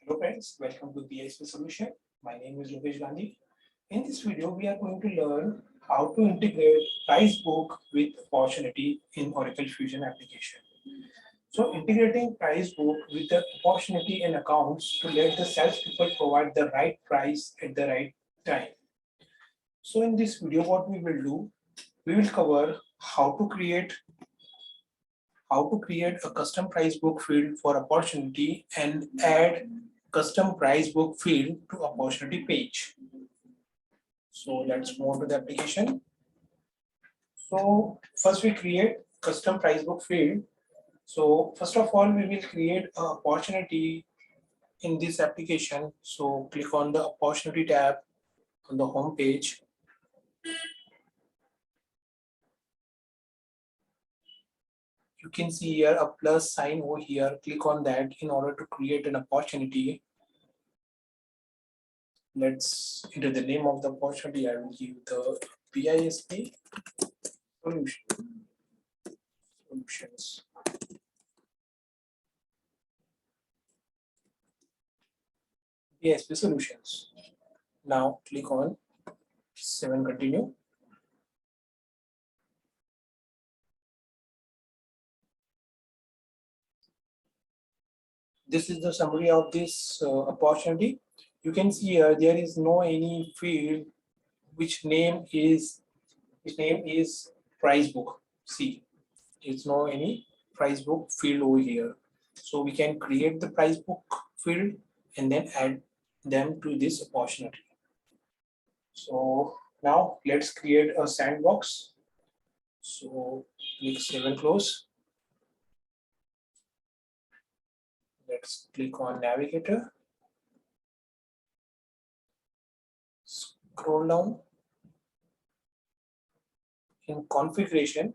Hello friends, welcome to BISP Solution. My name is Lokesh Gandhi. In this video, we are going to learn how to integrate price book with opportunity in Oracle Fusion application. So integrating price book with the opportunity and accounts to let the salespeople provide the right price at the right time. So in this video, what we will do, we will cover how to create a custom price book field for opportunity and add custom price book field to opportunity page. So let's move to the application. So first we create custom price book field. So first of all, we will create an opportunity in this application. So click on the opportunity tab on the home page. You can see here a plus sign over here. Click on that in order to create an opportunity. Let's enter the name of the opportunity. I will give the BISP solutions. BISP solutions. Now click on 7 continue. This is the summary of this opportunity. You can see here there is no any field which name is price book. See, it's no any price book field over here. So we can create the price book field and then add them to this opportunity. So now let's create a sandbox. So click save and close. Let's click on navigator. Scroll down. In configuration,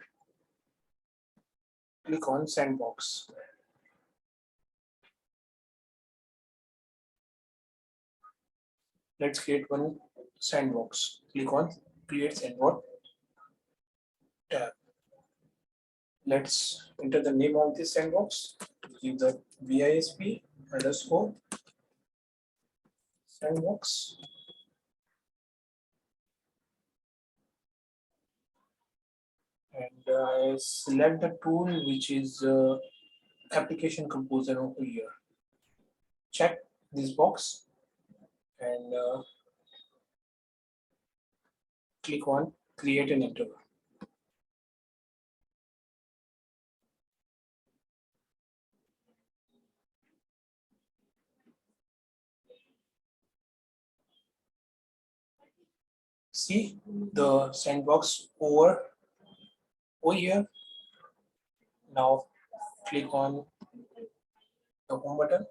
click on Sandbox. Let's create one sandbox. Click on Create Sandbox tab. Let's enter the name of this sandbox. Give the BISP underscore sandbox. And I select the tool which is application composer over here. Check this box and click on create and enter. See the sandbox over here. Now click on the home button.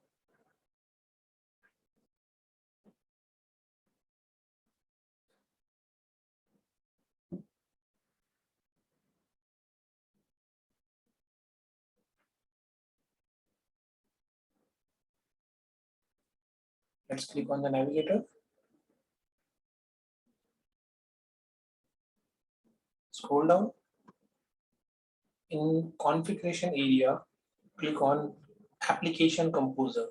Let's click on the navigator. Scroll down. In configuration area, click on application composer.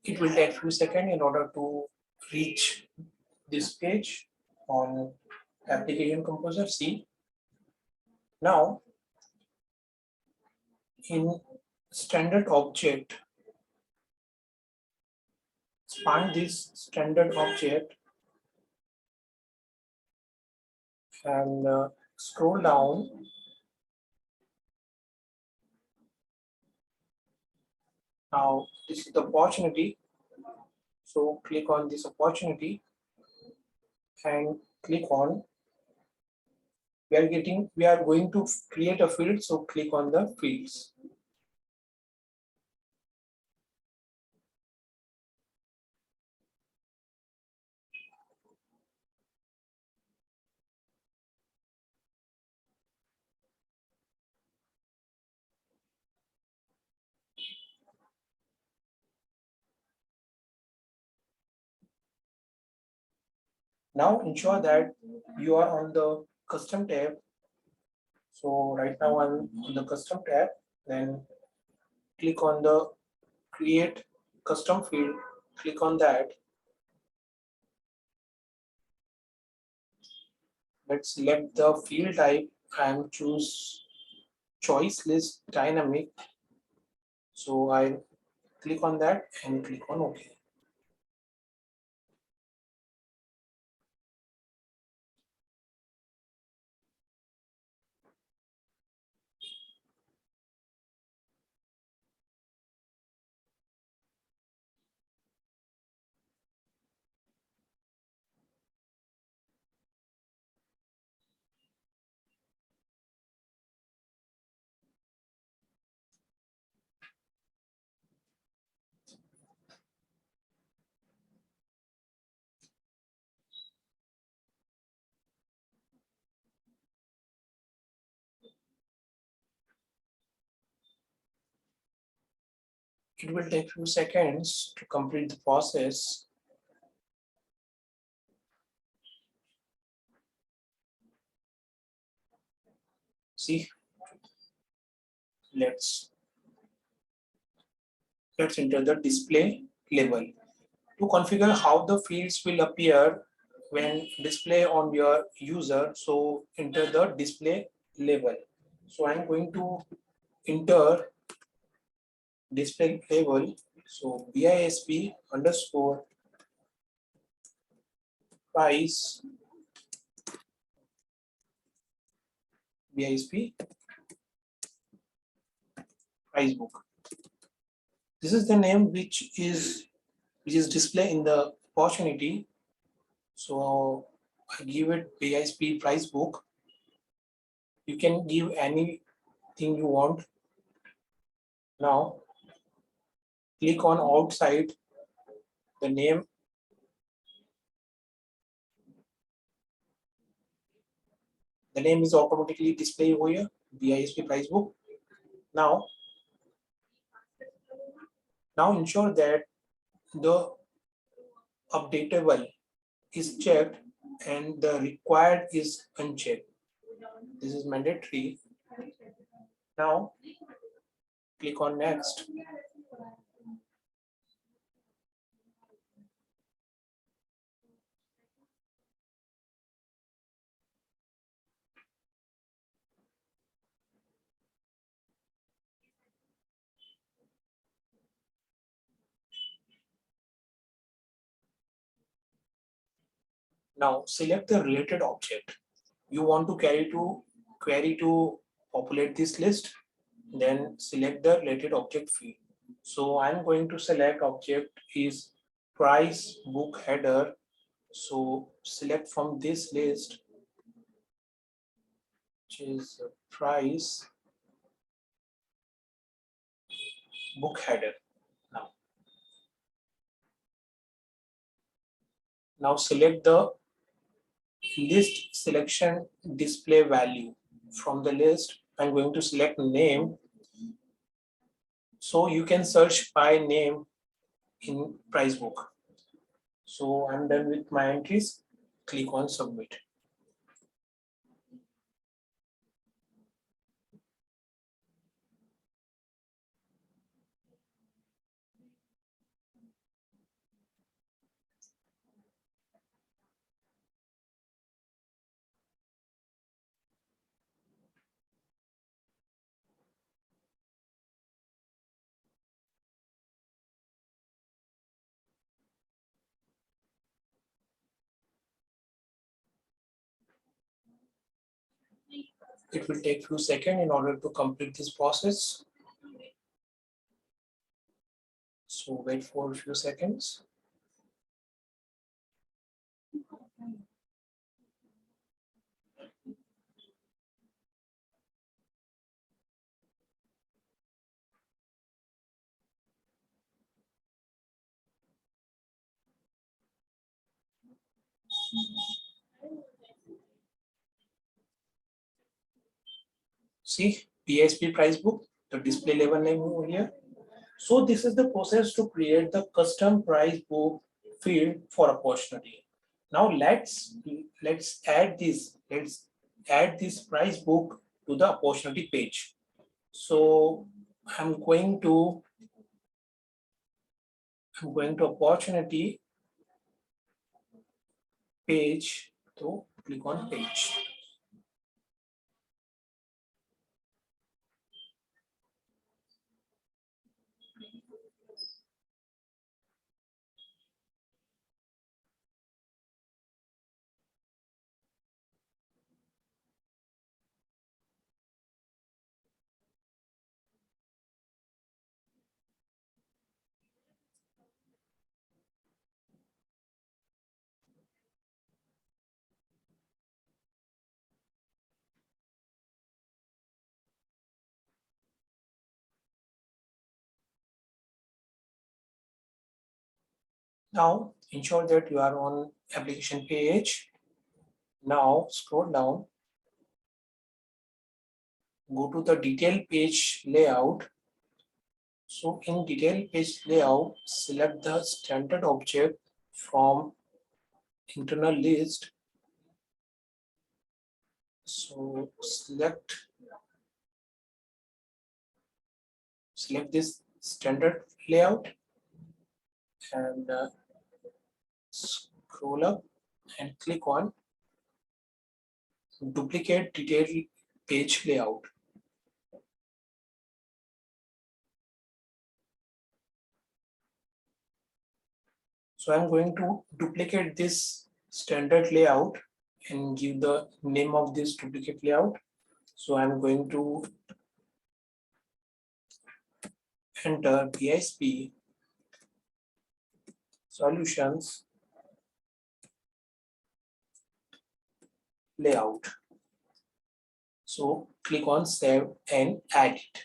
It will take few seconds in order to reach this page on application composer. See, now in standard object, expand this standard object and scroll down. Now this is the opportunity. So click on this opportunity and click on, we are going to create a field. So click on the fields. Now ensure that you are on the custom tab. So right now I'm on the custom tab, then click on the create custom field, click on that. Let's select the field type and choose choice list dynamic. So I click on that and click on OK. It will take few seconds to complete the process. See, let's enter the display label. To configure how the fields will appear when display on your user, so enter the display label. So I'm going to enter display label. So BISP underscore price BISP price book. This is the name which is display in the opportunity. So I give it BISP price book. You can give anything you want. Now click on outside the name. The name is automatically displayed over here, BISP price book. Now ensure that the updatable is checked and the required is unchecked. This is mandatory. Now click on next. Now select the related object you want to query to populate this list. Then select the related object field. So I'm going to select object is price book header. So select from this list, which is price book header. Now select the list selection display value. From the list, I'm going to select name. So you can search by name in price book. So I'm done with my entries. Click on submit. It will take few seconds in order to complete this process. So wait for a few seconds. See, PSP price book, the display level name over here. So this is the process to create the custom price book field for opportunity. Now let's add this. Let's add this price book to the opportunity page. So I'm going to opportunity page to click on page. Now ensure that you are on application page. Now scroll down, go to the detail page layout. So in detail page layout, select the standard object from internal list. So select this standard layout and scroll up and click on duplicate detail page layout. So I'm going to duplicate this standard layout and give the name of this duplicate layout. So I'm going to enter BISP solutions layout. So click on save and add it.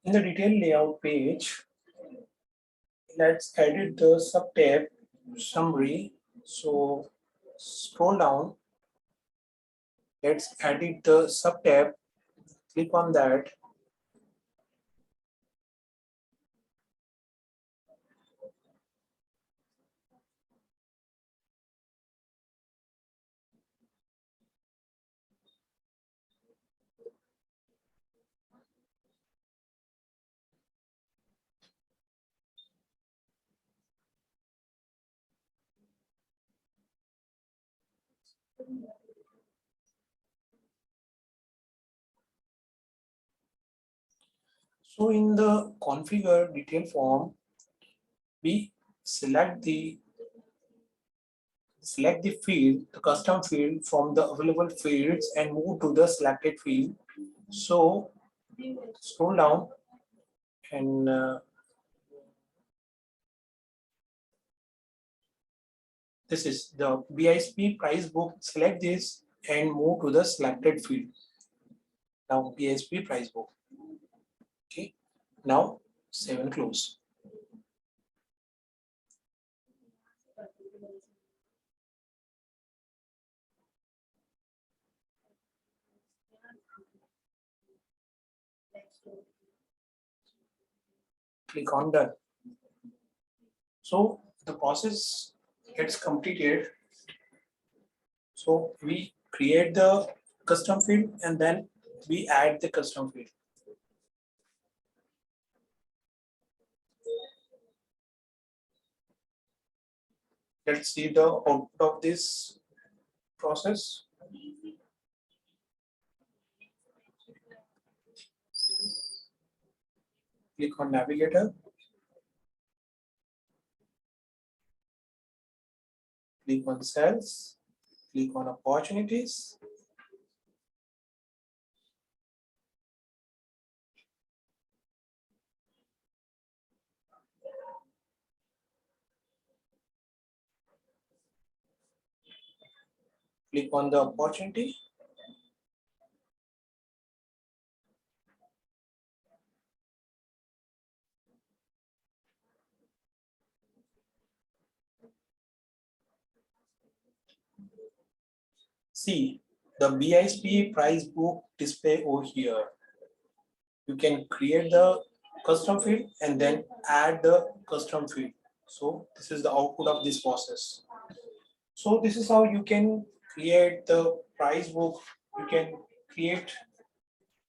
In the detail layout page, let's edit the subtab summary. So scroll down, let's edit the subtab, click on that. So in the configure detail form, we select the field, the custom field from the available fields and move to the selected field. So scroll down and this is the BISP price book. Select this and move to the selected field. Now BISP price book. Okay. Now save and close. Click on done. So the process gets completed. So we create the custom field and then we add the custom field. Let's see the output of this process. Click on navigator. Click on cells. Click on opportunities. Click on the opportunity. See the BISP price book display over here. You can create the custom field and then add the custom field. So this is the output of this process. So this is how you can create the price book. You can create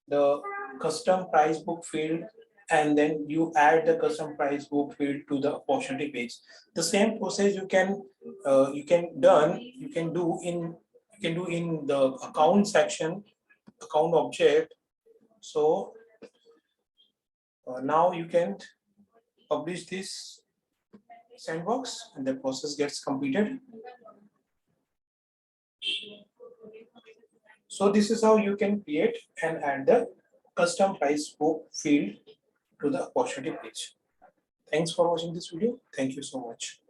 the custom price book field and then you add the custom price book field to the opportunity page. The same process you can do in the account section, account object. So now you can publish this sandbox and the process gets completed. So this is how you can create and add the custom price book field to the opportunity page. Thanks for watching this video. Thank you so much.